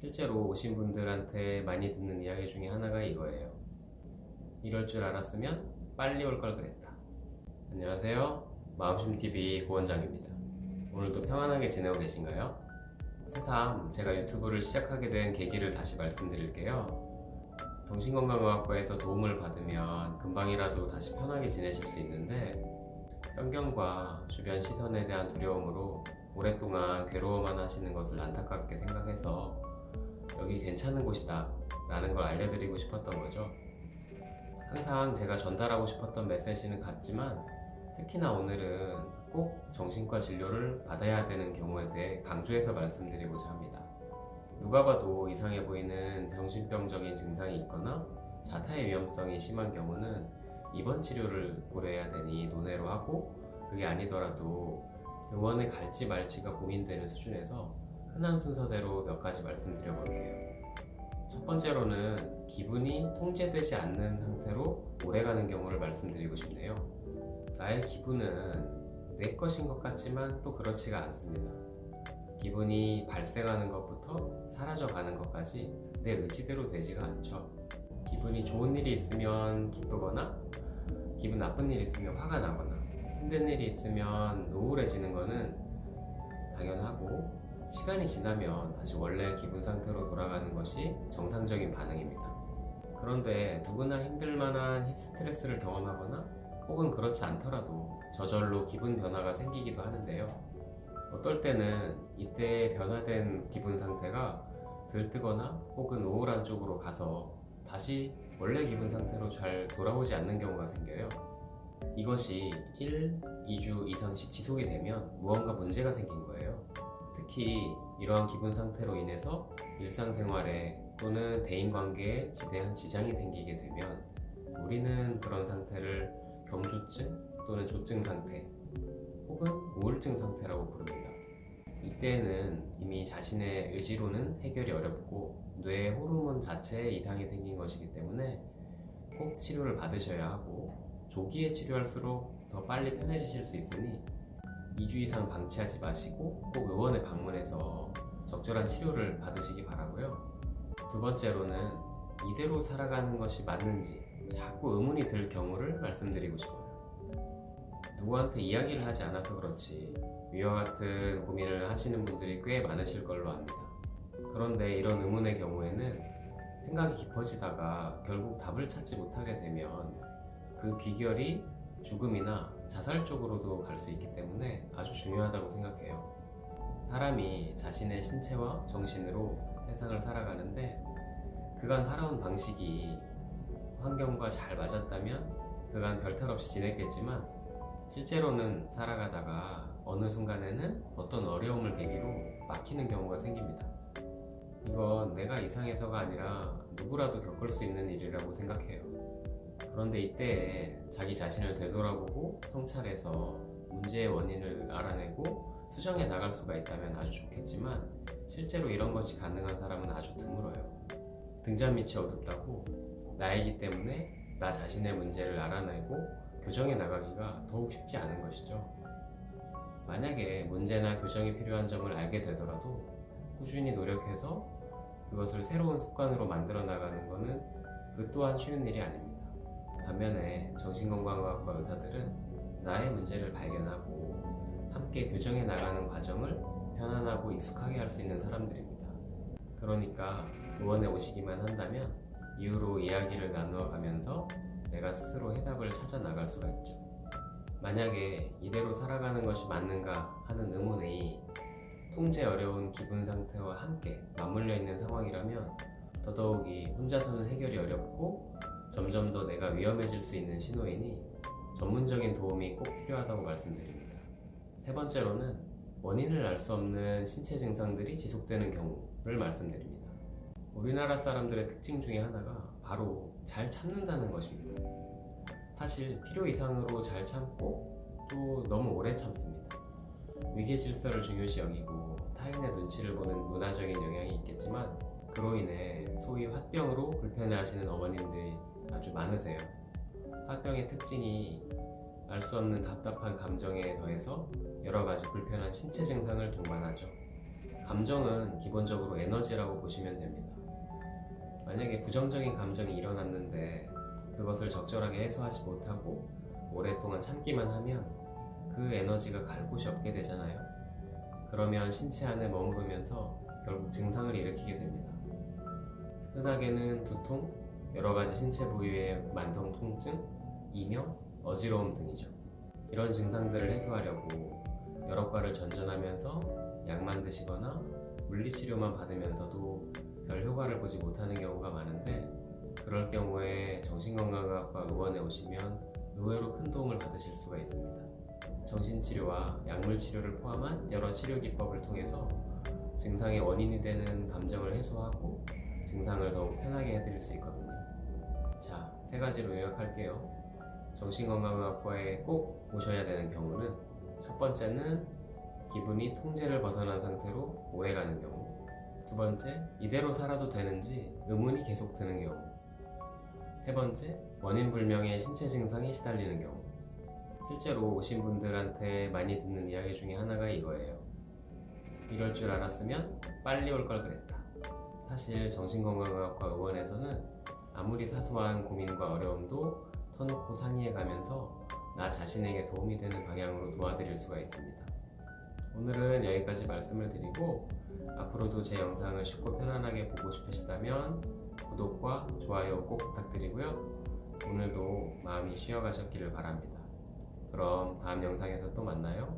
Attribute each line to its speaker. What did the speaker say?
Speaker 1: 실제로 오신 분들한테 많이 듣는 이야기 중에 하나가 이거예요. 이럴 줄 알았으면 빨리 올 걸 그랬다. 안녕하세요. 마음심TV 고원장입니다. 오늘도 평안하게 지내고 계신가요? 새삼 제가 유튜브를 시작하게 된 계기를 다시 말씀드릴게요. 정신건강의학과에서 도움을 받으면 금방이라도 다시 편하게 지내실 수 있는데 편견과 주변 시선에 대한 두려움으로 오랫동안 괴로워만 하시는 것을 안타깝게 생각해서 여기 괜찮은 곳이다 라는 걸 알려드리고 싶었던 거죠. 항상 제가 전달하고 싶었던 메시지는 같지만 특히나 오늘은 꼭 정신과 진료를 받아야 되는 경우에 대해 강조해서 말씀드리고자 합니다. 누가 봐도 이상해 보이는 정신병적인 증상이 있거나 자타의 위험성이 심한 경우는 입원 치료를 고려해야 되니 논외로 하고, 그게 아니더라도 병원에 갈지 말지가 고민되는 수준에서 흔한 순서대로 몇 가지 말씀드려 볼게요. 첫 번째로는 기분이 통제되지 않는 상태로 오래가는 경우를 말씀드리고 싶네요. 나의 기분은 내 것인 것 같지만 또 그렇지가 않습니다. 기분이 발생하는 것부터 사라져가는 것까지 내 의지대로 되지가 않죠. 기분이 좋은 일이 있으면 기쁘거나 기분 나쁜 일이 있으면 화가 나거나 힘든 일이 있으면 우울해지는 거는 당연하고, 시간이 지나면 다시 원래 기분 상태로 돌아가는 것이 정상적인 반응입니다. 그런데 누구나 힘들 만한 스트레스를 경험하거나 혹은 그렇지 않더라도 저절로 기분 변화가 생기기도 하는데요. 어떨 때는 이때 변화된 기분 상태가 들뜨거나 혹은 우울한 쪽으로 가서 다시 원래 기분 상태로 잘 돌아오지 않는 경우가 생겨요. 이것이 1, 2주 이상씩 지속이 되면 무언가 문제가 생긴 거예요. 특히 이러한 기분 상태로 인해서 일상생활에 또는 대인관계에 지대한 지장이 생기게 되면 우리는 그런 상태를 경조증 또는 조증 상태 혹은 우울증 상태라고 부릅니다. 이때에는 이미 자신의 의지로는 해결이 어렵고 뇌 호르몬 자체에 이상이 생긴 것이기 때문에 꼭 치료를 받으셔야 하고, 조기에 치료할수록 더 빨리 편해지실 수 있으니 2주 이상 방치하지 마시고 꼭 의원에 방문해서 적절한 치료를 받으시기 바라고요. 두 번째로는 이대로 살아가는 것이 맞는지 자꾸 의문이 들 경우를 말씀드리고 싶어요. 누구한테 이야기를 하지 않아서 그렇지 위와 같은 고민을 하시는 분들이 꽤 많으실 걸로 압니다. 그런데 이런 의문의 경우에는 생각이 깊어지다가 결국 답을 찾지 못하게 되면 그 귀결이 죽음이나 자살 쪽으로도 갈 수 있기 때문에 아주 중요하다고 생각해요. 사람이 자신의 신체와 정신으로 세상을 살아가는데 그간 살아온 방식이 환경과 잘 맞았다면 그간 별탈 없이 지냈겠지만 실제로는 살아가다가 어느 순간에는 어떤 어려움을 계기로 막히는 경우가 생깁니다. 이건 내가 이상해서가 아니라 누구라도 겪을 수 있는 일이라고 생각해요. 그런데 이때에 자기 자신을 되돌아보고 성찰해서 문제의 원인을 알아내고 수정해 나갈 수가 있다면 아주 좋겠지만 실제로 이런 것이 가능한 사람은 아주 드물어요. 등잔 밑이 어둡다고 나이기 때문에 나 자신의 문제를 알아내고 교정해 나가기가 더욱 쉽지 않은 것이죠. 만약에 문제나 교정이 필요한 점을 알게 되더라도 꾸준히 노력해서 그것을 새로운 습관으로 만들어 나가는 것은 그 또한 쉬운 일이 아닙니다. 반면에 정신건강의학과 의사들은 나의 문제를 발견하고 함께 교정해 나가는 과정을 편안하고 익숙하게 할 수 있는 사람들입니다. 그러니까 의원에 오시기만 한다면 이후로 이야기를 나누어 가면서 내가 스스로 해답을 찾아 나갈 수가 있죠. 만약에 이대로 살아가는 것이 맞는가 하는 의문이 통제 어려운 기분 상태와 함께 맞물려 있는 상황이라면 더더욱이 혼자서는 해결이 어렵고 점점 더 내가 위험해질 수 있는 신호이니 전문적인 도움이 꼭 필요하다고 말씀드립니다. 세 번째로는 원인을 알 수 없는 신체 증상들이 지속되는 경우를 말씀드립니다. 우리나라 사람들의 특징 중에 하나가 바로 잘 참는다는 것입니다. 사실 필요 이상으로 잘 참고 또 너무 오래 참습니다. 위계 질서를 중요시 여기고 타인의 눈치를 보는 문화적인 영향이 있겠지만 그로 인해 소위 화병으로 불편해하시는 어머님들이 아주 많으세요. 화병의 특징이 알 수 없는 답답한 감정에 더해서 여러 가지 불편한 신체 증상을 동반하죠. 감정은 기본적으로 에너지라고 보시면 됩니다. 만약에 부정적인 감정이 일어났는데 그것을 적절하게 해소하지 못하고 오랫동안 참기만 하면 그 에너지가 갈 곳이 없게 되잖아요. 그러면 신체 안에 머무르면서 결국 증상을 일으키게 됩니다. 흔하게는 두통, 여러 가지 신체 부위의 만성 통증, 이명, 어지러움 등이죠. 이런 증상들을 해소하려고 여러 과를 전전하면서 약만 드시거나 물리치료만 받으면서도 별 효과를 보지 못하는 경우가 많은데, 그럴 경우에 정신건강의학과 의원에 오시면 의외로 큰 도움을 받으실 수가 있습니다. 정신치료와 약물치료를 포함한 여러 치료 기법을 통해서 증상의 원인이 되는 감정을 해소하고 증상을 더욱 편하게 해드릴 수 있거든요. 자, 3가지로 요약할게요. 정신건강의학과에 꼭 오셔야 되는 경우는, 첫 번째는 기분이 통제를 벗어난 상태로 오래가는 경우, 두 번째, 이대로 살아도 되는지 의문이 계속 드는 경우, 세 번째, 원인 불명의 신체 증상이 시달리는 경우. 실제로 오신 분들한테 많이 듣는 이야기 중에 하나가 이거예요. 이럴 줄 알았으면 빨리 올 걸 그랬다. 사실 정신건강의학과 의원에서는 아무리 사소한 고민과 어려움도 터놓고 상의해 가면서 나 자신에게 도움이 되는 방향으로 도와드릴 수가 있습니다. 오늘은 여기까지 말씀을 드리고, 앞으로도 제 영상을 쉽고 편안하게 보고 싶으시다면 구독과 좋아요 꼭 부탁드리고요. 오늘도 마음이 쉬어가셨기를 바랍니다. 그럼 다음 영상에서 또 만나요.